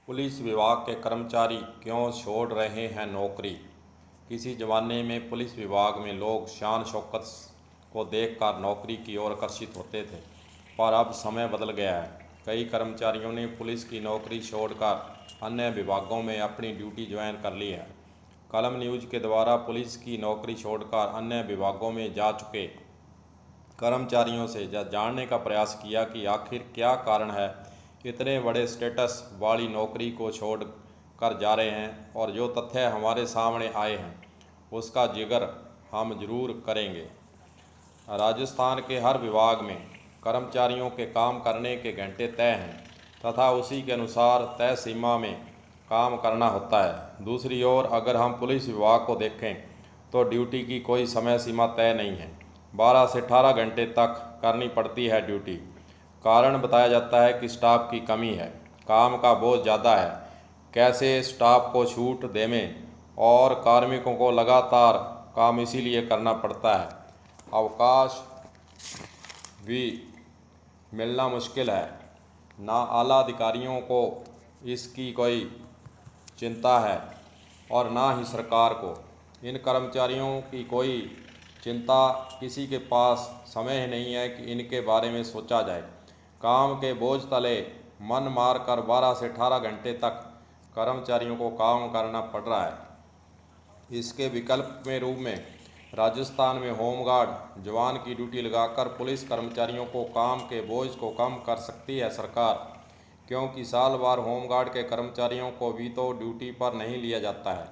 Police विभाग के कर्मचारी क्यों छोड़ रहे हैं नौकरी? किसी ज़माने में पुलिस विभाग में लोग शान शौकत को देखकर नौकरी की ओर आकर्षित होते थे, पर अब समय बदल गया है। कई कर्मचारियों ने पुलिस की नौकरी छोड़कर अन्य विभागों में अपनी ड्यूटी ज्वाइन कर ली है। कलम न्यूज़ के द्वारा पुलिस की नौकरी छोड़कर अन्य विभागों में जा चुके कर्मचारियों से जानने का प्रयास किया कि आखिर क्या कारण है इतने बड़े स्टेटस वाली नौकरी को छोड़ कर जा रहे हैं, और जो तथ्य हमारे सामने आए हैं उसका जिक्र हम जरूर करेंगे। राजस्थान के हर विभाग में कर्मचारियों के काम करने के घंटे तय हैं तथा उसी के अनुसार तय सीमा में काम करना होता है। दूसरी ओर अगर हम पुलिस विभाग को देखें तो ड्यूटी की कोई समय सीमा तय नहीं है। 12 से 18 घंटे तक करनी पड़ती है ड्यूटी। कारण बताया जाता है कि स्टाफ की कमी है, काम का बोझ ज़्यादा है, कैसे स्टाफ को छूट देवें, और कार्मिकों को लगातार काम इसीलिए करना पड़ता है। अवकाश भी मिलना मुश्किल है। ना आला अधिकारियों को इसकी कोई चिंता है और ना ही सरकार को। इन कर्मचारियों की कोई चिंता, किसी के पास समय ही नहीं है कि इनके बारे में सोचा जाए। काम के बोझ तले मन मार कर 12 से 18 घंटे तक कर्मचारियों को काम करना पड़ रहा है। इसके विकल्प में रूप में राजस्थान में होमगार्ड जवान की ड्यूटी लगाकर पुलिस कर्मचारियों को काम के बोझ को कम कर सकती है सरकार, क्योंकि साल भर होमगार्ड के कर्मचारियों को भी तो ड्यूटी पर नहीं लिया जाता है।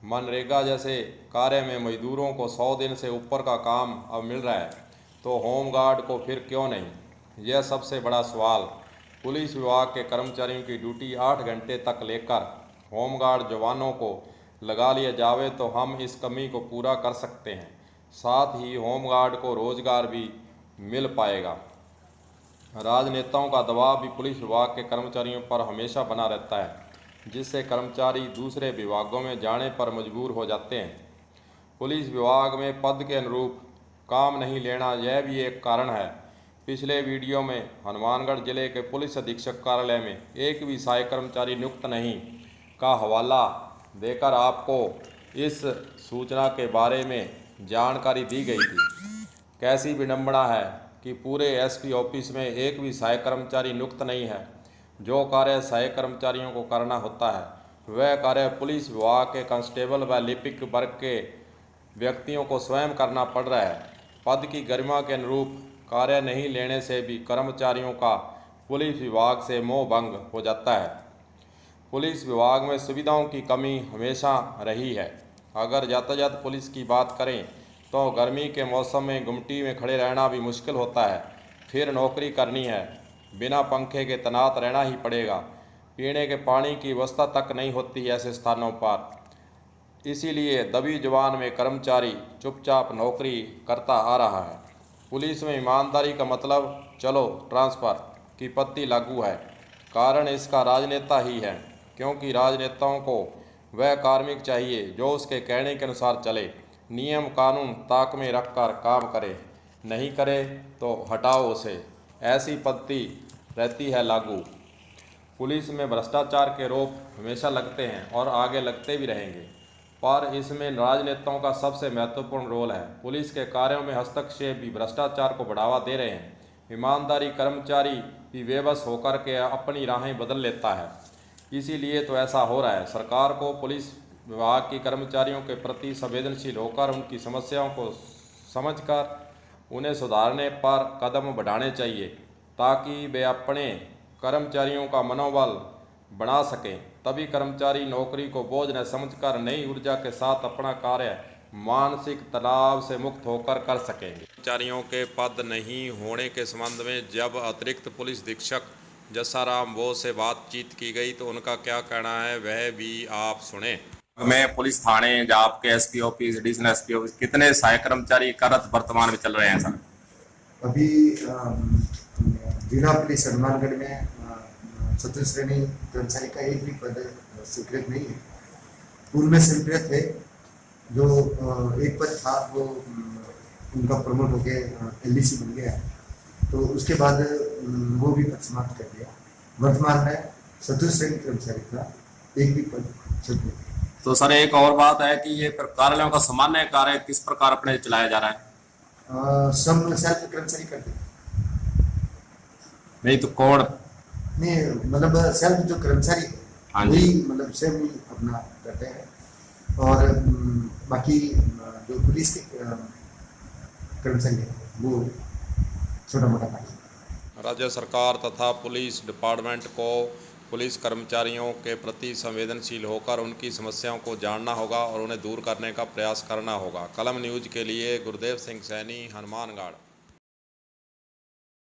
मनरेगा जैसे कार्य में मजदूरों को 100 दिन से ऊपर का काम अब मिल रहा है, तो होमगार्ड को फिर क्यों नहीं? यह सबसे बड़ा सवाल। पुलिस विभाग के कर्मचारियों की ड्यूटी 8 घंटे तक लेकर होमगार्ड जवानों को लगा लिया जावे तो हम इस कमी को पूरा कर सकते हैं। साथ ही होमगार्ड को रोजगार भी मिल पाएगा। राजनेताओं का दबाव भी पुलिस विभाग के कर्मचारियों पर हमेशा बना रहता है, जिससे कर्मचारी दूसरे विभागों में जाने पर मजबूर हो जाते हैं। पुलिस विभाग में पद के अनुरूप काम नहीं लेना, यह भी एक कारण है। पिछले वीडियो में हनुमानगढ़ जिले के पुलिस अधीक्षक कार्यालय में एक भी सहायक कर्मचारी नियुक्त नहीं का हवाला देकर आपको इस सूचना के बारे में जानकारी दी गई थी। कैसी विडंबना है कि पूरे एसपी ऑफिस में एक भी सहायक कर्मचारी नियुक्त नहीं है। जो कार्य सहायक कर्मचारियों को करना होता है वह कार्य पुलिस विभाग के कांस्टेबल व लिपिक वर्ग के व्यक्तियों को स्वयं करना पड़ रहा है। पद की गरिमा के अनुरूप कार्य नहीं लेने से भी कर्मचारियों का पुलिस विभाग से मोह भंग हो जाता है। पुलिस विभाग में सुविधाओं की कमी हमेशा रही है। अगर यातायात पुलिस की बात करें तो गर्मी के मौसम में गुमटी में खड़े रहना भी मुश्किल होता है। फिर नौकरी करनी है, बिना पंखे के तैनात रहना ही पड़ेगा। पीने के पानी की व्यवस्था तक नहीं होती है ऐसे स्थानों पर। इसीलिए दबी जवान में कर्मचारी चुपचाप नौकरी करता आ रहा है। पुलिस में ईमानदारी का मतलब चलो ट्रांसफ़र की पत्ती लागू है। कारण इसका राजनेता ही है, क्योंकि राजनेताओं को वह कार्मिक चाहिए जो उसके कहने के अनुसार चले, नियम कानून ताक में रखकर काम करे, नहीं करे तो हटाओ उसे। ऐसी पत्ती रहती है लागू। पुलिस में भ्रष्टाचार के आरोप हमेशा लगते हैं और आगे लगते भी रहेंगे, पर इसमें राजनेताओं का सबसे महत्वपूर्ण रोल है। पुलिस के कार्यों में हस्तक्षेप भी भ्रष्टाचार को बढ़ावा दे रहे हैं। ईमानदारी कर्मचारी भी बेबस होकर के अपनी राहें बदल लेता है, इसीलिए तो ऐसा हो रहा है। सरकार को पुलिस विभाग की कर्मचारियों के प्रति संवेदनशील होकर उनकी समस्याओं को समझकर उन्हें सुधारने पर कदम बढ़ाने चाहिए, ताकि वे अपने कर्मचारियों का मनोबल बढ़ा सकें। तभी कर्मचारी नौकरी को बोझ न समझकर नई ऊर्जा के साथ अपना कार्य मानसिक तनाव से मुक्त होकर कर सकेंगे। कर्मचारियों के पद नहीं होने के संबंध में जब अतिरिक्त पुलिस अधीक्षक जसाराम बोस से बातचीत की गई तो उनका क्या कहना है वह भी आप सुने। में पुलिस थाने या आपके SP office, additional SP office, कितने सहायक कर्मचारी कार्यरत वर्तमान में चल रहे हैं सर? अभी जिला पुलिस हनुमानगढ़ में चतुर्थ श्रेणी कर्मचारी का एक भी पद स्वीकृत नहीं है। पूर्व में स्वीकृत थे, जो एक पद था वो उनका प्रमोट होके एलडीसी बन गया, तो उसके बाद वो भी पद समाप्त कर दिया। वर्तमान में चतुर्थ श्रेणी कर्मचारी का एक भी पद छूट नहीं। तो सर एक और बात है कि ये कार्यालयों का सामान्य कार्य किस प्रकार अपने चलाया जा रहा है? सब सेल्फ कर्मचारी करते हैं। नहीं तो कौन? नहीं मतलब सेल्फ जो कर्मचारी है हाँ जी। वही मतलब स्वयं ही अपना करते हैं और बाकी जो पुलिस के कर्मचारी है वो छोटा मोटा काम। राज्य सरकार तथा पुलिस डिपार्टमेंट को पुलिस कर्मचारियों के प्रति संवेदनशील होकर उनकी समस्याओं को जानना होगा और उन्हें दूर करने का प्रयास करना होगा। कलम न्यूज़ के लिए गुरदेव सिंह सैनी, हनुमानगढ़।